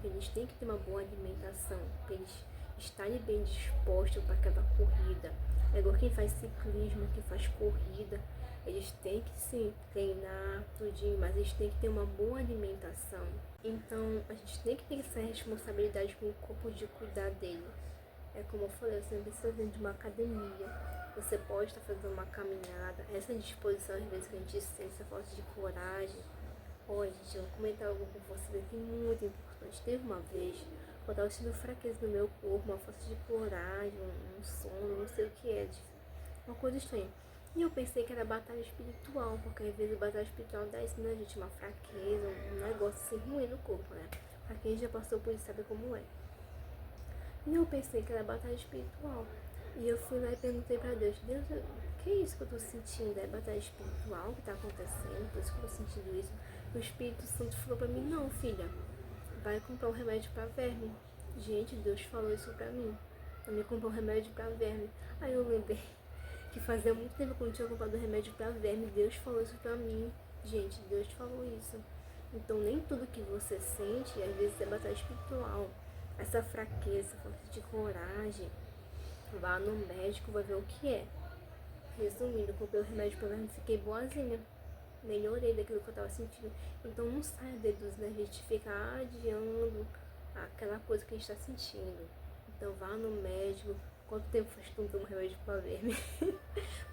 eles têm que ter uma boa alimentação, para eles estarem bem dispostos para aquela corrida. É igual quem faz ciclismo, quem faz corrida, eles têm que sim treinar tudinho, mas eles têm que ter uma boa alimentação. Então a gente tem que ter essa responsabilidade com o corpo de cuidar dele. É como eu falei, você não precisa dentro de uma academia, você pode estar fazendo uma caminhada, essa disposição às vezes que a gente sente, essa falta de coragem. Olha, gente, eu vou comentar algo com vocês aqui muito importante. Teve uma vez, eu estava sentindo fraqueza no meu corpo, uma falta de coragem, um sono, não sei o que é, uma coisa estranha. E eu pensei que era batalha espiritual, porque às vezes a batalha espiritual dá isso na gente, uma fraqueza, um negócio assim ruim no corpo, né? Pra quem já passou por isso sabe como é. E eu pensei que era batalha espiritual. E eu fui lá e perguntei pra Deus, Deus, o que é isso que eu tô sentindo? É batalha espiritual que tá acontecendo? Por isso que eu tô sentindo isso. O Espírito Santo falou pra mim, não, filha, vai comprar um remédio pra verme. Gente, Deus falou isso pra mim. Eu me comprou um remédio pra verme. Aí eu lembrei que fazia muito tempo que eu não tinha comprado um remédio pra verme. Deus falou isso pra mim. Gente, Deus falou isso. Então nem tudo que você sente, às vezes é batalha espiritual. Essa fraqueza, falta de coragem, vá no médico, vai ver o que é. Resumindo, comprei o remédio pra verme, fiquei boazinha. Melhorei daquilo que eu tava sentindo. Então não saia deduzindo, a gente fica adiando aquela coisa que a gente tá sentindo. Então vá no médico. Quanto tempo faz tu tomar remédio pra verme?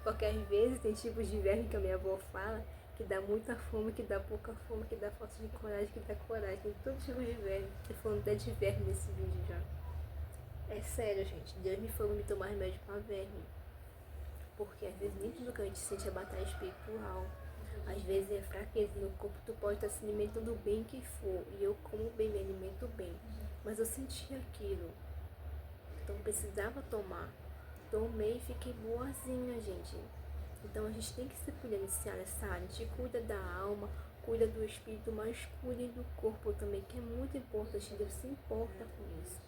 Porque às vezes tem tipos de verme que a minha avó fala que dá muita fome, que dá pouca fome, que dá falta de coragem, que dá coragem. Tem todo tipo de verme. Tô falando até de verme nesse vídeo já. É sério, gente. Deus me falou me tomar remédio pra verme. Porque às vezes nem tudo que a gente sente é batalha espiritual. Às vezes é fraqueza no corpo, tu pode estar se alimentando bem que for. E eu como bem, me alimento bem. Mas eu senti aquilo. Então precisava tomar. Tomei e fiquei boazinha, gente. Então a gente tem que se policiar nessa área. A gente cuida da alma, cuida do espírito, mas cuida do corpo também, que é muito importante. Deus se importa com isso.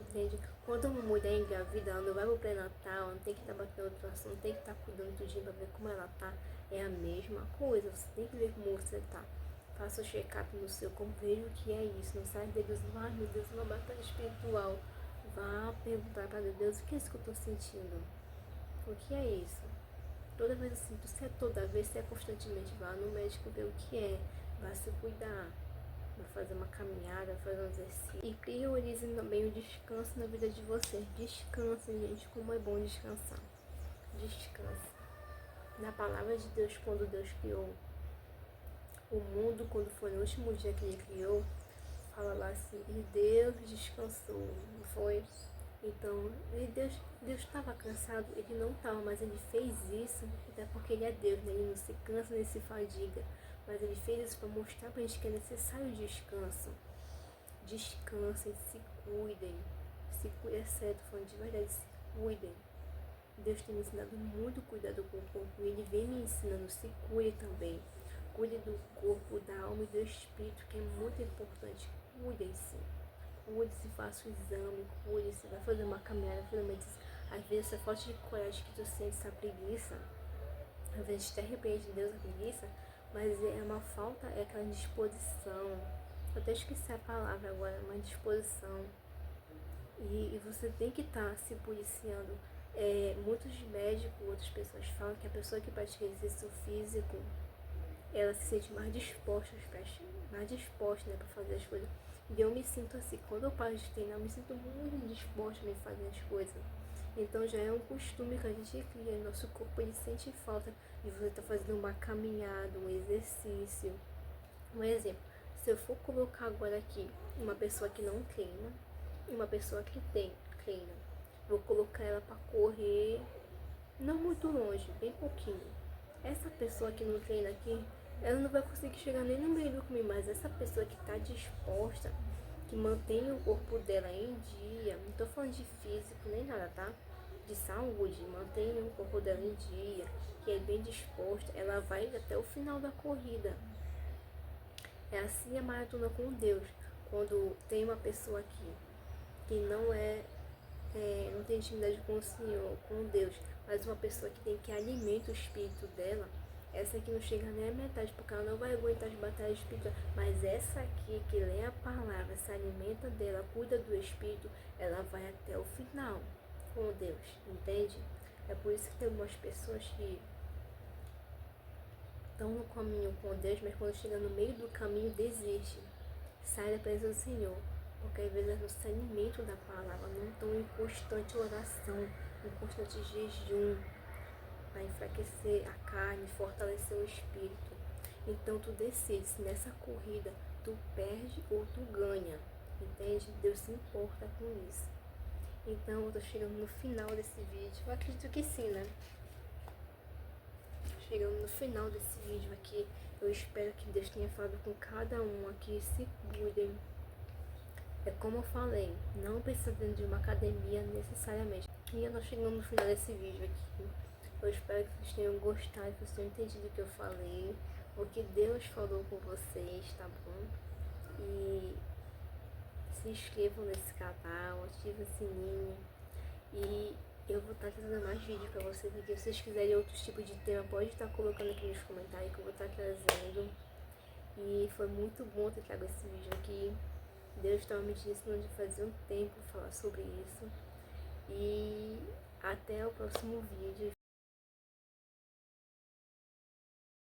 Entende? Quando uma mulher engravida, ela não vai pro pré-natal, não tem que estar batendo ultrassom, não tem que estar cuidando tudinho pra ver como ela tá. É a mesma coisa, você tem que ver como você tá. Faça o check-up no seu corpo, veja o que é isso. Não sai deduzindo, ai meu Deus, uma batalha espiritual. Vá perguntar para Deus, o que é isso que eu tô sentindo? O que é isso? Toda vez eu sinto, se é toda vez, se é constantemente, vá no médico ver o que é, vá se cuidar. Vou fazer uma caminhada, fazer um exercício. E priorizem também o descanso na vida de vocês. Descansem, gente, como é bom descansar. Descanse. Na palavra de Deus, quando Deus criou o mundo, quando foi no último dia que ele criou, fala lá assim, e Deus descansou, não foi? Então, Deus estava cansado, ele não estava, mas ele fez isso, até porque ele é Deus, né? Ele não se cansa nem se fadiga. Mas ele fez isso para mostrar para a gente que é necessário descanso. Descansem, se cuidem. Se cuidem, é certo, falando de verdade, se cuidem. Deus tem me ensinado muito cuidado com o corpo. Ele vem me ensinando, se cuide também. Cuide do corpo, da alma e do espírito, que é muito importante. Cuidem-se. Cuide-se, faça o exame, cuide-se. Vai fazer uma caminhada, finalmente. Às vezes essa falta de coragem que tu sente, essa preguiça, às vezes até repreende Deus a preguiça, mas é uma falta, é aquela disposição. Eu até esqueci a palavra agora, uma disposição. E você tem que estar se policiando. Muitos médicos, outras pessoas falam que a pessoa que pratica exercício físico, ela se sente mais disposta, né, para fazer as coisas. E eu me sinto assim, quando eu paro de treinar, eu me sinto muito disposta a fazer as coisas. Então já é um costume que a gente cria, nosso corpo ele sente falta de você estar fazendo uma caminhada, um exercício. Um exemplo, se eu for colocar agora aqui uma pessoa que não treina e uma pessoa que treina, vou colocar ela para correr não muito longe, bem pouquinho. Essa pessoa que não treina aqui, ela não vai conseguir chegar nem no meio do caminho, mas essa pessoa que está disposta, que mantém o corpo dela em dia, não estou falando de físico nem nada, tá? De saúde, mantém o corpo dela em dia, que é bem disposta, ela vai até o final da corrida. É assim a maratona com Deus. Quando tem uma pessoa aqui que não tem intimidade com o Senhor, com Deus, mas uma pessoa que alimenta o espírito dela, essa aqui não chega nem a metade, porque ela não vai aguentar as batalhas espirituais. Mas essa aqui, que lê a palavra, se alimenta dela, cuida do espírito, ela vai até o final com Deus, entende? É por isso que tem algumas pessoas que estão no caminho com Deus, mas quando chega no meio do caminho, desiste. Sai da presença do Senhor. Porque às vezes elas não se alimentam da palavra, não estão em constante oração, em constante jejum, para enfraquecer a carne, fortalecer o espírito. Então tu decide se nessa corrida tu perde ou tu ganha. Entende? Deus se importa com isso. Então eu tô chegando no final desse vídeo. Eu acredito que sim, né? Chegando no final desse vídeo aqui. Eu espero que Deus tenha falado com cada um aqui. Se cuidem. É como eu falei, não precisa dentro de uma academia necessariamente. E eu tô chegando no final desse vídeo aqui. Eu espero que vocês tenham gostado, que vocês tenham entendido o que eu falei, o que Deus falou com vocês, tá bom? E se inscrevam nesse canal, ativem o sininho. E eu vou estar trazendo mais vídeos pra vocês aqui. Se vocês quiserem outros tipos de tema, pode estar colocando aqui nos comentários que eu vou estar trazendo. E foi muito bom ter trago esse vídeo aqui. Deus estava me ensinando de fazer um tempo falar sobre isso. E até o próximo vídeo.